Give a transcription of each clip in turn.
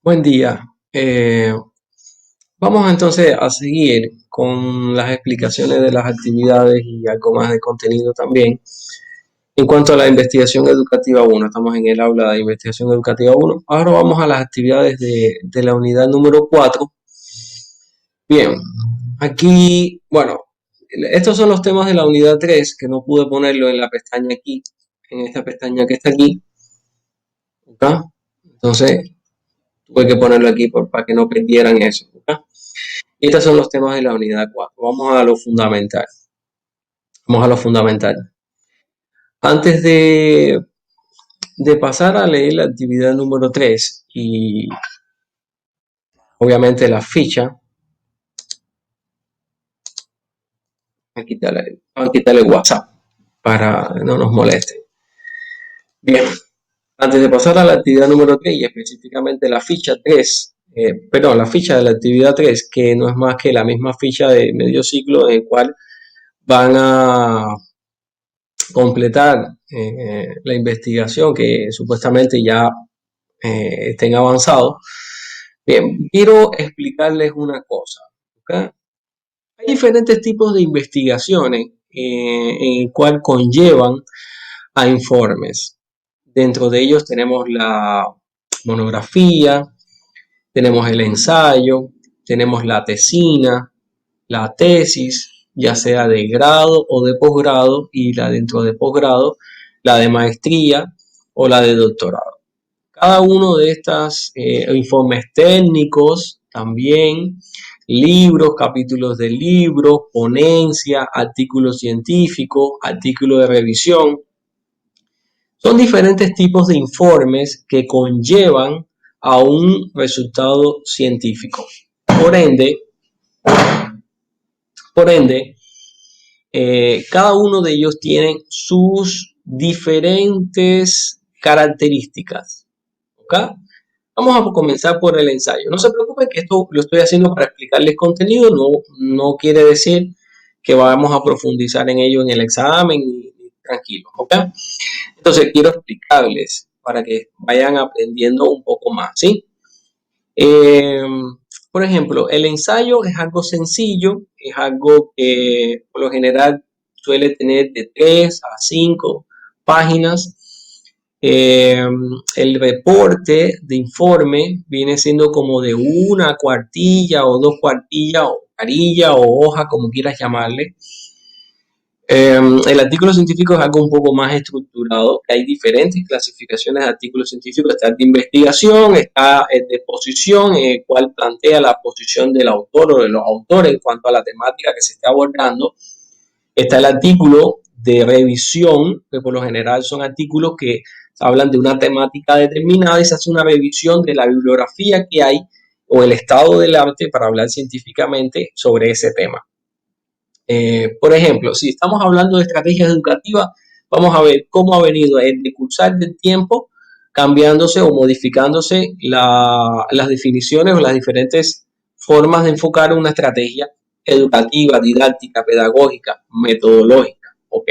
Buen día. Vamos entonces a seguir con las explicaciones de las actividades y algo más de contenido también. En cuanto a la investigación educativa 1, estamos en el aula de investigación educativa 1. Ahora vamos a las actividades de la unidad número 4. Bien, aquí, bueno, estos son los temas de la unidad 3 que no pude ponerlo en la pestaña aquí, en esta pestaña que está aquí. ¿Okay? Entonces, tuve que ponerlo aquí para que no perdieran eso. ¿Okay? Y estos son los temas de la unidad 4. Vamos a lo fundamental. Vamos a lo fundamental. Antes de pasar a leer la actividad número 3 y obviamente la ficha, vamos a quitarle WhatsApp para que no nos moleste. Bien, antes de pasar a la actividad número 3 y específicamente la ficha 3, la ficha de la actividad 3, que no es más que la misma ficha de medio ciclo en el cual van a completar la investigación que supuestamente ya estén avanzados. Bien, quiero explicarles una cosa. ¿Okay? Hay diferentes tipos de investigaciones en el cual conllevan a informes. Dentro de ellos tenemos la monografía, tenemos el ensayo, tenemos la tesina, la tesis, ya sea de grado o de posgrado, y la dentro de posgrado, la de maestría o la de doctorado. Cada uno de estos informes técnicos, también libros, capítulos de libros, ponencia, artículos científicos, artículos de revisión, son diferentes tipos de informes que conllevan a un resultado científico. Por ende, cada uno de ellos tiene sus diferentes características. ¿Okay? Vamos a comenzar por el ensayo. No se preocupen que esto lo estoy haciendo para explicarles contenido, no quiere decir que vamos a profundizar en ello en el examen, tranquilos, ¿ok? Entonces quiero explicarles para que vayan aprendiendo un poco más, ¿sí? Eh, por ejemplo, el ensayo es algo sencillo, es algo que por lo general suele tener de 3 a 5 páginas. El reporte de informe viene siendo como de una cuartilla o dos cuartillas o carilla o hoja, como quieras llamarle. El artículo científico es algo un poco más estructurado, que hay diferentes clasificaciones de artículos científicos. Está el de investigación, está el de exposición, el cual plantea la posición del autor o de los autores en cuanto a la temática que se está abordando. Está el artículo de revisión, que por lo general son artículos que hablan de una temática determinada y se hace una revisión de la bibliografía que hay o el estado del arte para hablar científicamente sobre ese tema. Por ejemplo, si estamos hablando de estrategias educativas, vamos a ver cómo ha venido el decursar del tiempo cambiándose o modificándose las definiciones o las diferentes formas de enfocar una estrategia educativa, didáctica, pedagógica, metodológica. Ok,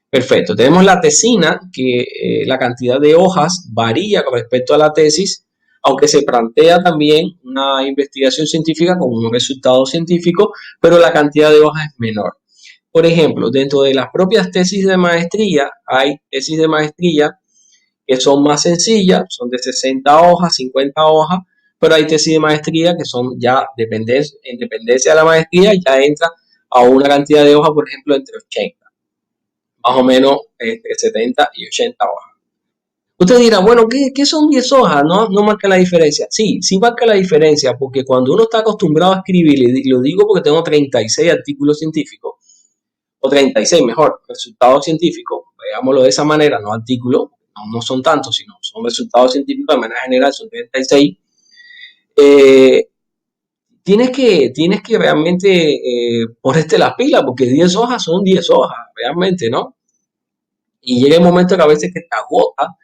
perfecto. Tenemos la tesina, que la cantidad de hojas varía con respecto a la tesis, aunque se plantea también una investigación científica con un resultado científico, pero la cantidad de hojas es menor. Por ejemplo, dentro de las propias tesis de maestría, hay tesis de maestría que son más sencillas, son de 60 hojas, 50 hojas, pero hay tesis de maestría que son ya en dependencia de la maestría, ya entra a una cantidad de hojas, por ejemplo, entre 80, más o menos 70 y 80 hojas. Usted dirá, bueno, ¿qué son 10 hojas? No marca la diferencia. Sí, sí marca la diferencia, porque cuando uno está acostumbrado a escribir, y lo digo porque tengo 36 artículos científicos, o 36 mejor, resultados científicos, veámoslo de esa manera, no artículos, no son tantos, sino son resultados científicos de manera general, son 36. Eh, tienes que realmente ponerte las pilas, porque 10 hojas son 10 hojas, realmente, ¿no? Y llega el momento que a veces que te agota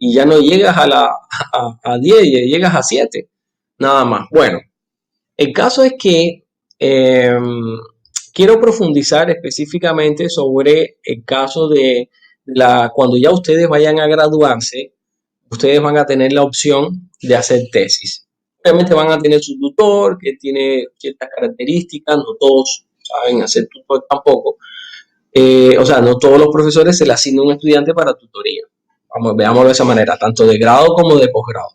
y ya no llegas a 10, llegas a 7, nada más. Bueno, el caso es que eh, quiero profundizar específicamente sobre el caso de cuando ya ustedes vayan a graduarse, ustedes van a tener la opción de hacer tesis. Obviamente van a tener su tutor que tiene ciertas características, no todos saben hacer tutor tampoco. O sea, no todos los profesores se le asigna un estudiante para tutoría. Vamos, veámoslo de esa manera, tanto de grado como de posgrado.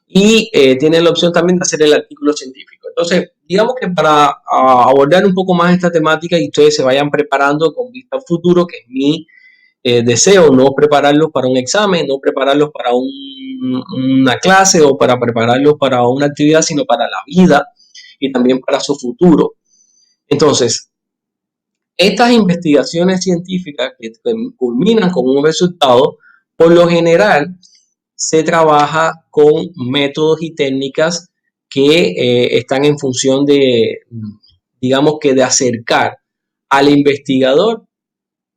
Y tienen la opción también de hacer el artículo científico. Entonces, digamos que para abordar un poco más esta temática y ustedes se vayan preparando con vista al futuro, que es mi deseo, no prepararlos para un examen, no prepararlos para una clase o para prepararlos para una actividad, sino para la vida y también para su futuro. Entonces, estas investigaciones científicas que culminan con un resultado, por lo general, se trabaja con métodos y técnicas que están en función de, digamos que de acercar al investigador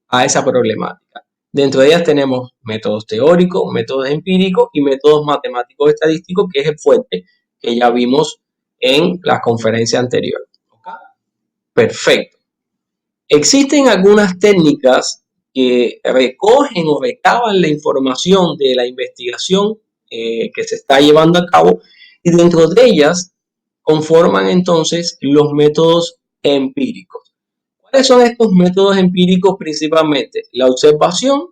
a esa problemática. Dentro de ellas tenemos métodos teóricos, métodos empíricos y métodos matemáticos estadísticos, que es el fuerte que ya vimos en la conferencia anterior. ¿Okay? Perfecto. Existen algunas técnicas que recogen o recaban la información de la investigación que se está llevando a cabo y dentro de ellas conforman entonces los métodos empíricos. ¿Cuáles son estos métodos empíricos principalmente? La observación,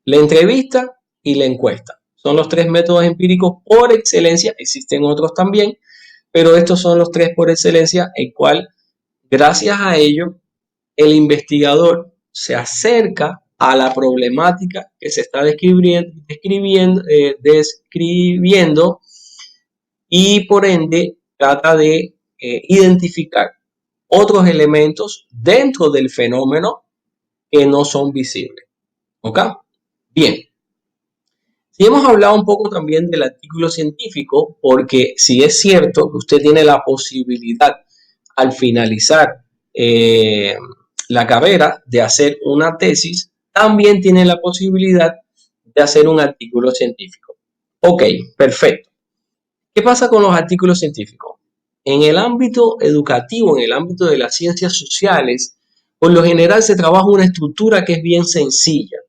la entrevista y la encuesta. Son los tres métodos empíricos por excelencia, existen otros también, pero estos son los tres por excelencia, el cual, gracias a ello, el investigador se acerca a la problemática que se está describiendo y por ende trata de identificar otros elementos dentro del fenómeno que no son visibles. ¿Ok? Bien. Si hemos hablado un poco también del artículo científico, porque si es cierto que usted tiene la posibilidad al finalizar la carrera de hacer una tesis, también tiene la posibilidad de hacer un artículo científico. Ok, perfecto. ¿Qué pasa con los artículos científicos? En el ámbito educativo, en el ámbito de las ciencias sociales, por lo general se trabaja una estructura que es bien sencilla.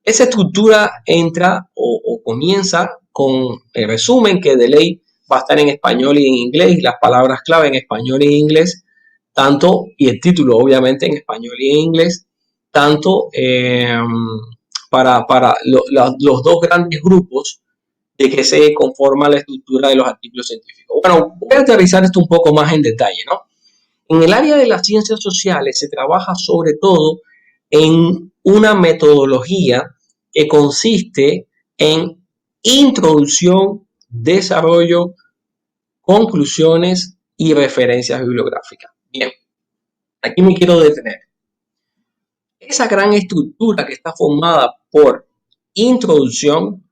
Esa estructura entra o comienza con el resumen que de ley va a estar en español y en inglés, y las palabras clave en español y en inglés, tanto, y el título obviamente en español y en inglés, tanto para los dos grandes grupos de que se conforma la estructura de los artículos científicos. Bueno, voy a aterrizar esto un poco más en detalle, ¿no? En el área de las ciencias sociales se trabaja sobre todo en una metodología que consiste en introducción, desarrollo, conclusiones y referencias bibliográficas. Bien, aquí me quiero detener. Esa gran estructura que está formada por introducción,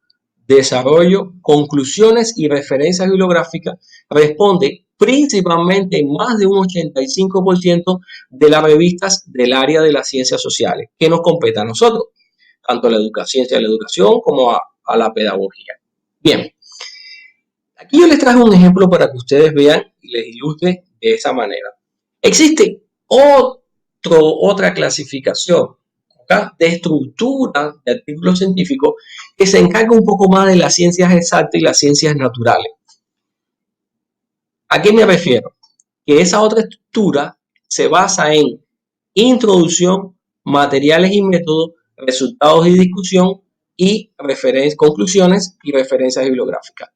desarrollo, conclusiones y referencias bibliográficas responde principalmente en más de un 85% de las revistas del área de las ciencias sociales que nos compete a nosotros, tanto a la ciencia de la educación como a la pedagogía. Bien, aquí yo les traje un ejemplo para que ustedes vean y les ilustre de esa manera. Existe otra clasificación de estructura de artículos científicos que se encarga un poco más de las ciencias exactas y las ciencias naturales. ¿A qué me refiero? Que esa otra estructura se basa en introducción, materiales y métodos, resultados y discusión y conclusiones y referencias bibliográficas.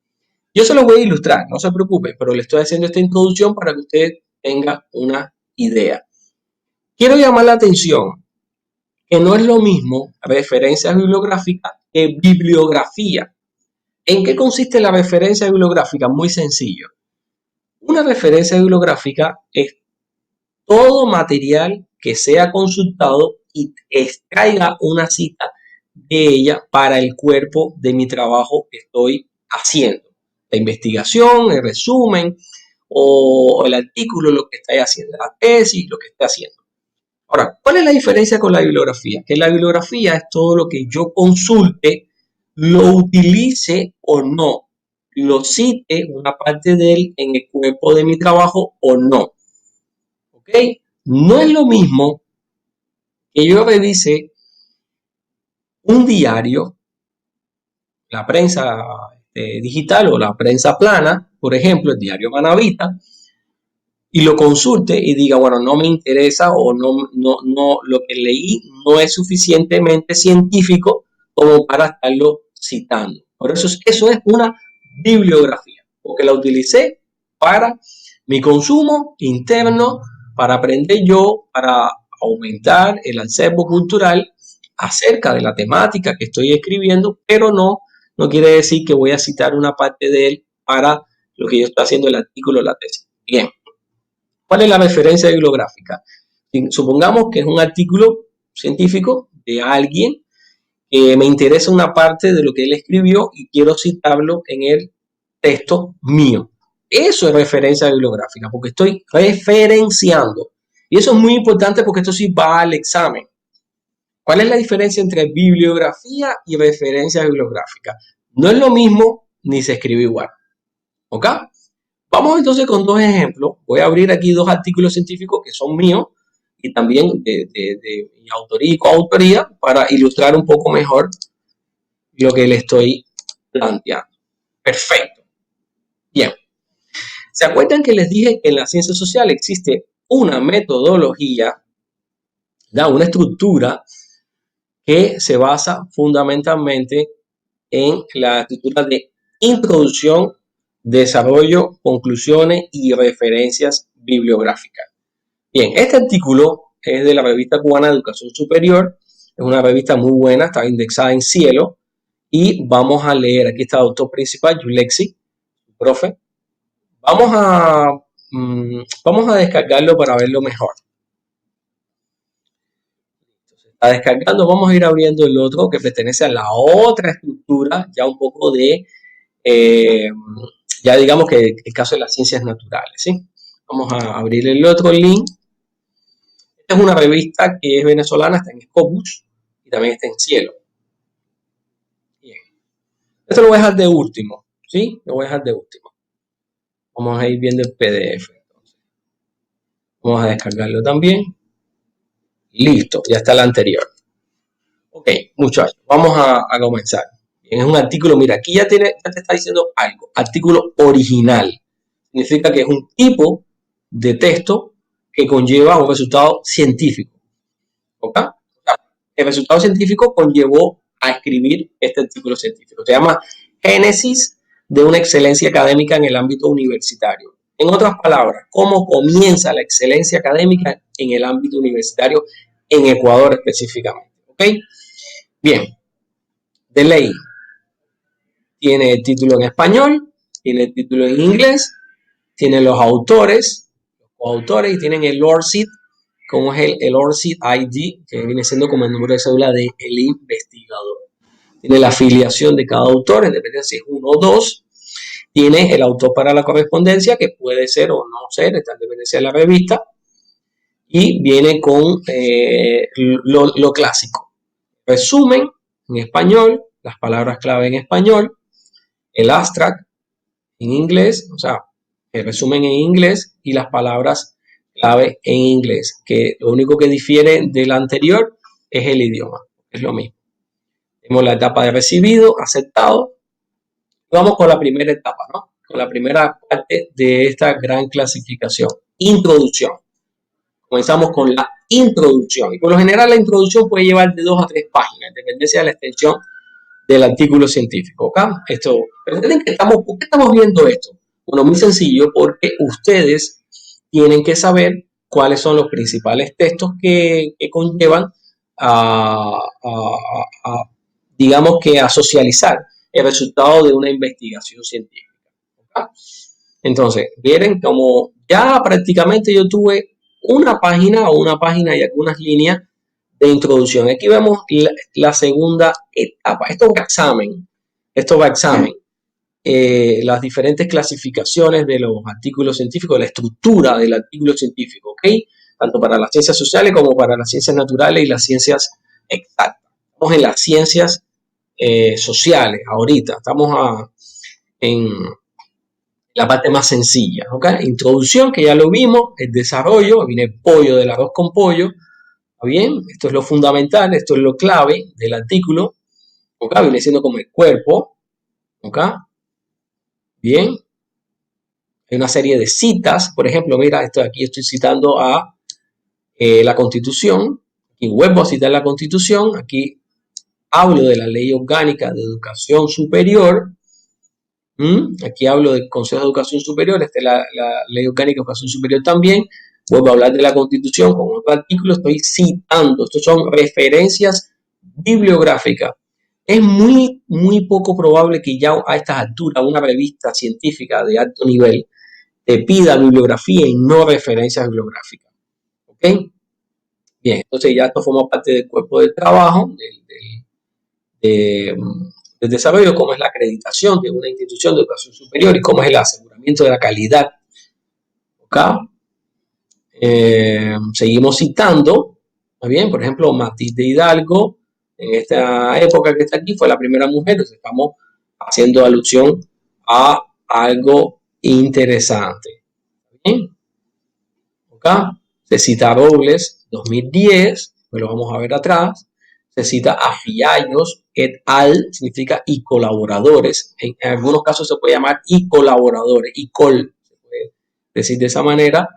Yo se los voy a ilustrar, no se preocupen, pero le estoy haciendo esta introducción para que usted tenga una idea. Quiero llamar la atención que no es lo mismo referencias bibliográficas que bibliografía. ¿En qué consiste la referencia bibliográfica? Muy sencillo. Una referencia bibliográfica es todo material que sea consultado y extraiga una cita de ella para el cuerpo de mi trabajo que estoy haciendo. La investigación, el resumen o el artículo, lo que esté haciendo, la tesis, lo que esté haciendo. Ahora, ¿cuál es la diferencia con la bibliografía? Que la bibliografía es todo lo que yo consulte, lo utilice o no, lo cite una parte de él en el cuerpo de mi trabajo o no. ¿Ok? No es lo mismo que yo revise un diario la prensa digital o la prensa plana, por ejemplo, el diario Manavita, y lo consulte y diga, bueno, no me interesa o no, lo que leí no es suficientemente científico como para estarlo citando. Por eso es una bibliografía, porque la utilicé para mi consumo interno, para aprender yo, para aumentar el acervo cultural acerca de la temática que estoy escribiendo, pero no quiere decir que voy a citar una parte de él para lo que yo estoy haciendo el artículo o la tesis. Bien. ¿Cuál es la referencia bibliográfica? Supongamos que es un artículo científico de alguien que me interesa una parte de lo que él escribió y quiero citarlo en el texto mío. Eso es referencia bibliográfica, porque estoy referenciando. Y eso es muy importante porque esto sí va al examen. ¿Cuál es la diferencia entre bibliografía y referencia bibliográfica? No es lo mismo ni se escribe igual. ¿Ok? Vamos entonces con dos ejemplos. Voy a abrir aquí dos artículos científicos que son míos y también de mi autoría y coautoría para ilustrar un poco mejor lo que le estoy planteando. Perfecto. Bien. ¿Se acuerdan que les dije que en la ciencia social existe una metodología, una estructura que se basa fundamentalmente en la estructura de introducción, desarrollo, conclusiones y referencias bibliográficas? Bien, este artículo es de la revista cubana de Educación Superior, es una revista muy buena, está indexada en Cielo, y vamos a leer, aquí está el autor principal, Yulexi, profe. Vamos a descargarlo para verlo mejor. Está descargando, vamos a ir abriendo el otro que pertenece a la otra estructura, ya un poco de, ya digamos que el caso de las ciencias naturales, ¿sí? Vamos a abrir el otro link. Esta es una revista que es venezolana, está en Scopus y también está en Cielo. Bien. Esto lo voy a dejar de último, ¿sí? Lo voy a dejar de último. Vamos a ir viendo el PDF. Entonces. Vamos a descargarlo también. Listo, ya está el anterior. Ok, muchachos, vamos a comenzar. Bien, es un artículo, mira, aquí ya te está diciendo algo. Artículo original. Significa que es un tipo de texto que conlleva un resultado científico. ¿Ok? El resultado científico conllevó a escribir este artículo científico. Se llama Génesis de una excelencia académica en el ámbito universitario. En otras palabras, ¿cómo comienza la excelencia académica en el ámbito universitario en Ecuador específicamente? ¿Ok? Bien, de ley tiene el título en español, tiene el título en inglés, tiene los autores, los coautores y tienen el ORCID, como es el ORCID ID, que viene siendo como el número de cédula del investigador. Tiene la afiliación de cada autor, en dependencia si es uno o dos. Tiene el autor para la correspondencia, que puede ser o no ser, está en dependencia de la revista. Y viene con lo clásico. Resumen en español, las palabras clave en español, el abstract en inglés, o sea, el resumen en inglés y las palabras clave en inglés, que lo único que difiere del anterior es el idioma, es lo mismo. Tenemos la etapa de recibido, aceptado. Vamos con la primera etapa, ¿no? Con la primera parte de esta gran clasificación, introducción. Comenzamos con la introducción. Y por lo general la introducción puede llevar de 2 a 3 páginas, en dependencia de la extensión del artículo científico. ¿Ok? ¿Por qué estamos viendo esto? Bueno, muy sencillo, porque ustedes tienen que saber cuáles son los principales textos que conllevan digamos que a socializar el resultado de una investigación científica. ¿Ok? Entonces, miren como ya prácticamente yo tuve una página y algunas líneas de introducción. Aquí vemos la segunda etapa. Esto va a examen. Las diferentes clasificaciones de los artículos científicos, la estructura del artículo científico, ¿ok? Tanto para las ciencias sociales como para las ciencias naturales y las ciencias exactas. Estamos en las ciencias sociales ahorita. Estamos en la parte más sencilla, ¿ok? Introducción, que ya lo vimos, el desarrollo, viene el pollo del arroz con pollo, ¿está bien? Esto es lo fundamental, esto es lo clave del artículo, ¿ok? Viene siendo como el cuerpo, ¿Ok? Bien. Hay una serie de citas. Por ejemplo, mira, esto de aquí estoy citando a la Constitución. Aquí vuelvo a citar la Constitución. Aquí hablo de la Ley Orgánica de Educación Superior. Aquí hablo del Consejo de Educación Superior. Esta es la Ley Orgánica de Educación Superior también. Vuelvo a hablar de la Constitución con otro artículo. Estoy citando. Estos son referencias bibliográficas. Es muy poco probable que ya a estas alturas una revista científica de alto nivel te pida bibliografía y no referencias bibliográficas. ¿Ok? Bien, entonces ya esto forma parte del cuerpo de trabajo, de, del desarrollo, cómo es la acreditación de una institución de educación superior y cómo es el aseguramiento de la calidad. ¿Ok? Seguimos citando, muy bien, por ejemplo, Matilde Hidalgo, en esta época que está aquí, fue la primera mujer, entonces estamos haciendo alusión a algo interesante. ¿Bien? ¿Ok? Se cita a Robles, 2010, pues lo vamos a ver atrás. Se cita a Fiallos et al, significa y colaboradores. En algunos casos se puede llamar y colaboradores, y col, se puede decir de esa manera.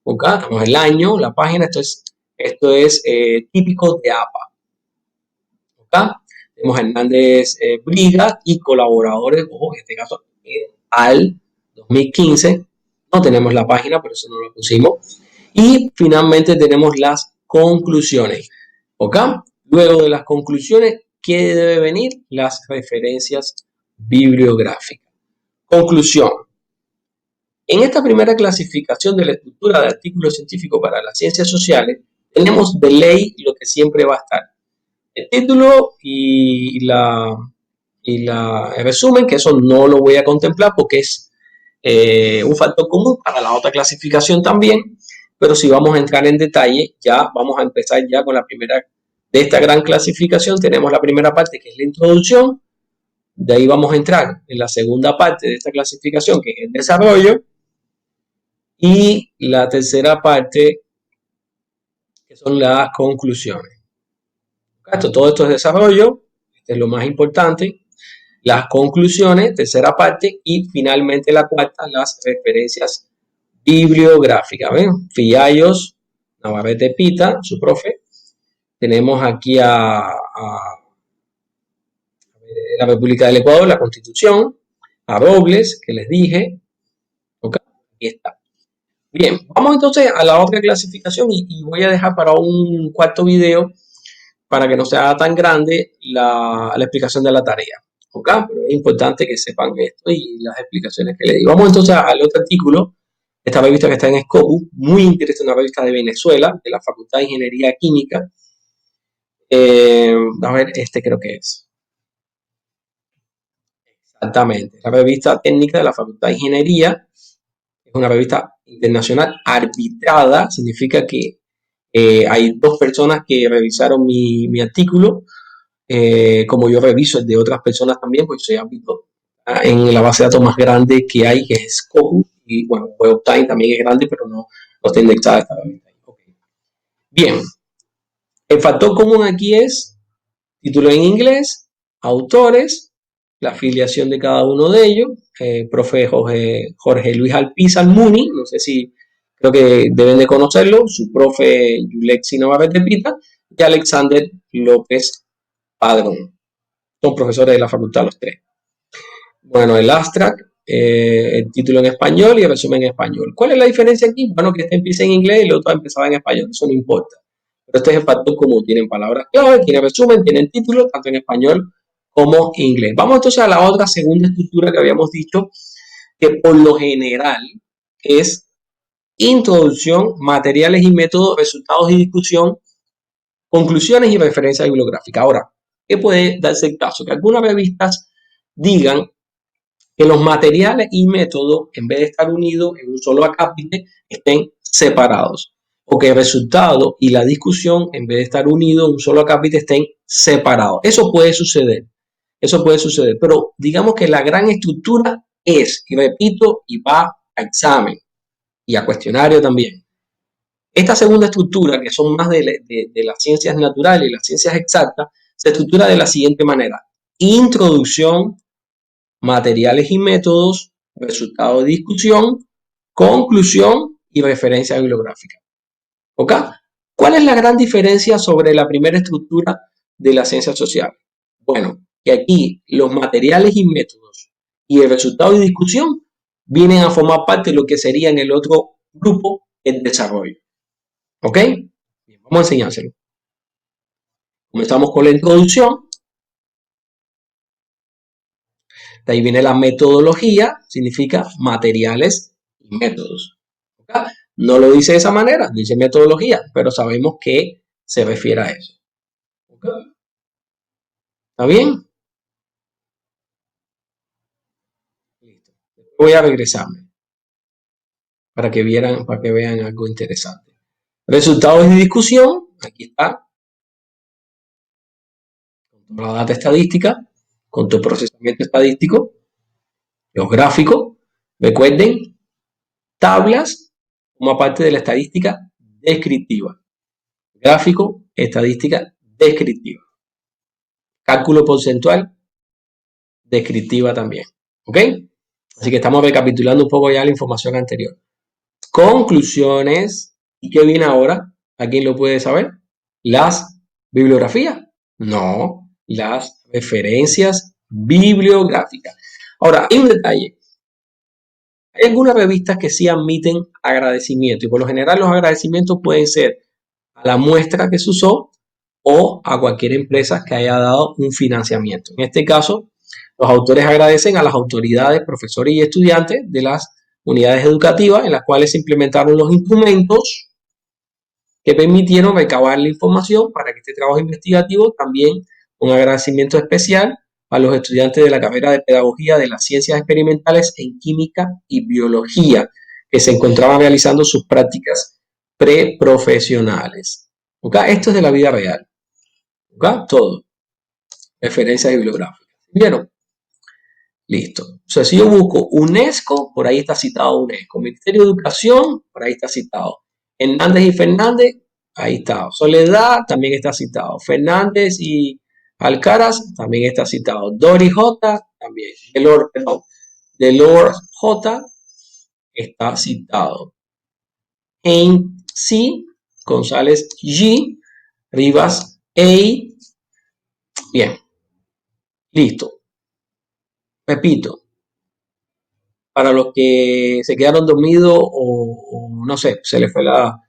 ¿Ok? Tenemos el año, la página, esto es típico de APA. ¿Ok? Tenemos a Hernández Briga y colaboradores, ojo, en este caso al 2015. No tenemos la página, por eso no la pusimos. Y finalmente tenemos las conclusiones. ¿Ok? Luego de las conclusiones, ¿qué debe venir? Las referencias bibliográficas. Conclusión. En esta primera clasificación de la estructura de artículos científicos para las ciencias sociales, tenemos de ley lo que siempre va a estar. El título el resumen, que eso no lo voy a contemplar porque es un factor común para la otra clasificación también, pero si vamos a entrar en detalle, ya vamos a empezar ya con la primera de esta gran clasificación. Tenemos la primera parte que es la introducción, de ahí vamos a entrar en la segunda parte de esta clasificación que es el desarrollo y la tercera parte que son las conclusiones. Todo esto es desarrollo, este es lo más importante. Las conclusiones, tercera parte, y finalmente la cuarta, las referencias bibliográficas. ¿Ven? Fiallos, Navarrete Pita, su profe. Tenemos aquí a la República del Ecuador, la Constitución, a Robles, que les dije. ¿Ok? Aquí está. Bien, vamos entonces a la otra clasificación y voy a dejar para un cuarto video para que no sea tan grande la explicación de la tarea. ¿Ok? Pero es importante que sepan esto y las explicaciones que le di. Vamos entonces al otro artículo, esta revista que está en Scopus, muy interesante, una revista de Venezuela, de la Facultad de Ingeniería Química. A ver, este creo que es. Exactamente, la revista técnica de la Facultad de Ingeniería. Es una revista internacional arbitrada, significa que hay dos personas que revisaron mi artículo. Como yo reviso el de otras personas también, pues soy árbitro en la base de datos más grande que hay, que es Scopus, y bueno, WebTime también es grande, pero no está indexada esta revista. Okay. Bien, el factor común aquí es título en inglés, autores, la afiliación de cada uno de ellos, profe Jorge Luis Alpizar Muni, no sé si creo que deben de conocerlo, su profe Yulexi Navarrete Pita y Alexander López Padrón. Son profesores de la facultad los tres. Bueno, el abstract, el título en español y el resumen en español. ¿Cuál es la diferencia aquí? Bueno, que este empieza en inglés y el otro empezaba en español, eso no importa. Pero este es el factor común, tienen palabras clave, tienen resumen, tienen título, tanto en español como en inglés. Vamos entonces a la otra segunda estructura que habíamos dicho, que por lo general es introducción, materiales y métodos, resultados y discusión, conclusiones y referencias bibliográficas. Ahora, ¿qué puede darse el caso? Que algunas revistas digan que los materiales y métodos, en vez de estar unidos en un solo acápite, estén separados. O que el resultado y la discusión, en vez de estar unidos en un solo acápite, estén separados. Eso puede suceder. Eso puede suceder. Pero digamos que la gran estructura es, y repito, y va a examen y a cuestionario también. Esta segunda estructura, que son más de las ciencias naturales y las ciencias exactas, se estructura de la siguiente manera. Introducción, materiales y métodos, resultado de discusión, conclusión y referencia bibliográfica. ¿Ok? ¿Cuál es la gran diferencia sobre la primera estructura de la ciencia social? Bueno, que aquí los materiales y métodos y el resultado de discusión vienen a formar parte de lo que sería en el otro grupo el desarrollo. ¿Ok? Bien, vamos a enseñárselo. Comenzamos con la introducción. De ahí viene la metodología, significa materiales y métodos. ¿Ok? No lo dice de esa manera, dice metodología, pero sabemos que se refiere a eso. ¿Ok? ¿Está bien? Listo. Voy a regresarme para que vean algo interesante. Resultados de discusión, aquí está, con la data estadística, con tu procesamiento estadístico, los gráficos, recuerden, tablas como parte de la estadística descriptiva. Gráfico, estadística descriptiva. Cálculo porcentual, descriptiva también. ¿Ok? Así que estamos recapitulando un poco ya la información anterior. Conclusiones. ¿Y qué viene ahora? ¿A quién lo puede saber? Las bibliografías. No, las referencias bibliográficas. Ahora, hay un detalle. Hay algunas revistas que sí admiten agradecimiento y por lo general los agradecimientos pueden ser a la muestra que se usó o a cualquier empresa que haya dado un financiamiento. En este caso, los autores agradecen a las autoridades, profesores y estudiantes de las unidades educativas en las cuales se implementaron los instrumentos que permitieron recabar la información para que este trabajo investigativo. También un agradecimiento especial a los estudiantes de la carrera de Pedagogía de las Ciencias Experimentales en Química y Biología que se encontraban realizando sus prácticas preprofesionales. ¿Okay? Esto es de la vida real. ¿Okay? Todo. Referencias bibliográficas. ¿Vieron? Listo. O sea, si yo busco UNESCO, por ahí está citado UNESCO. Ministerio de Educación, por ahí está citado. Hernández y Fernández, ahí está. Soledad, también está citado. Fernández y Alcaraz, también está citado. Dori J, también. Delors J, está citado. En C, González G, Rivas A. Bien. Listo. Repito. Para los que se quedaron dormidos o no sé, se les fue la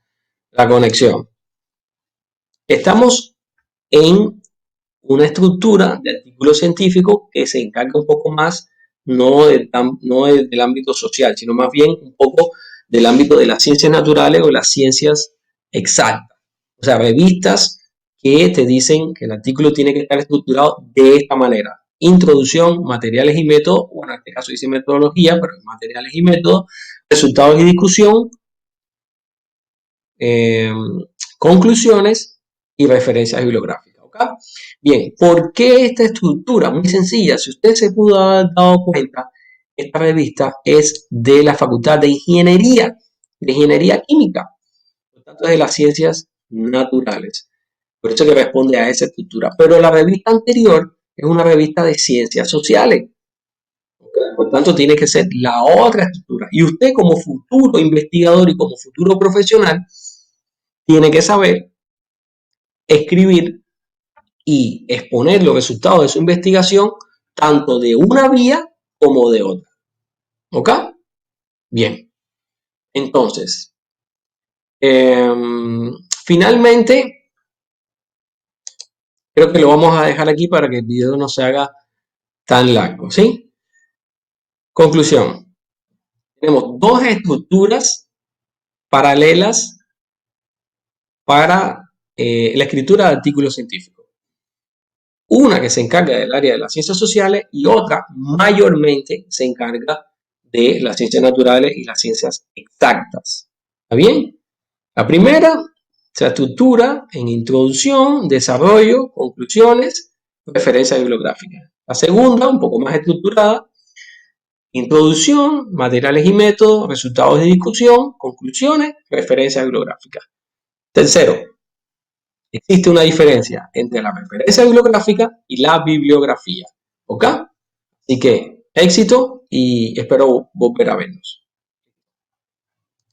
conexión. Estamos en una estructura de artículos científicos que se encarga un poco más no del ámbito social, sino más bien un poco del ámbito de las ciencias naturales o las ciencias exactas. O sea, revistas que te dicen que el artículo tiene que estar estructurado de esta manera. Introducción, materiales y métodos, bueno, en este caso dice metodología, pero materiales y métodos, resultados y discusión, conclusiones y referencias bibliográficas. ¿Okay? Bien, ¿por qué esta estructura? Muy sencilla, si usted se pudo haber dado cuenta, esta revista es de la Facultad de Ingeniería Química, por tanto es de las ciencias naturales. Por eso que responde a esa estructura. Pero la revista anterior es una revista de ciencias sociales. ¿Okay? Por tanto, tiene que ser la otra estructura. Y usted como futuro investigador y como futuro profesional, tiene que saber escribir y exponer los resultados de su investigación tanto de una vía como de otra. ¿Ok? Bien. Entonces, finalmente, creo que lo vamos a dejar aquí para que el video no se haga tan largo, ¿sí? Conclusión. Tenemos dos estructuras paralelas para la escritura de artículos científicos. Una que se encarga del área de las ciencias sociales y otra mayormente se encarga de las ciencias naturales y las ciencias exactas. ¿Está bien? La primera se estructura en introducción, desarrollo, conclusiones, referencia bibliográfica. La segunda, un poco más estructurada, introducción, materiales y métodos, resultados de discusión, conclusiones, referencia bibliográfica. Tercero, existe una diferencia entre la referencia bibliográfica y la bibliografía. ¿Ok? Así que Éxito y espero volver a vernos.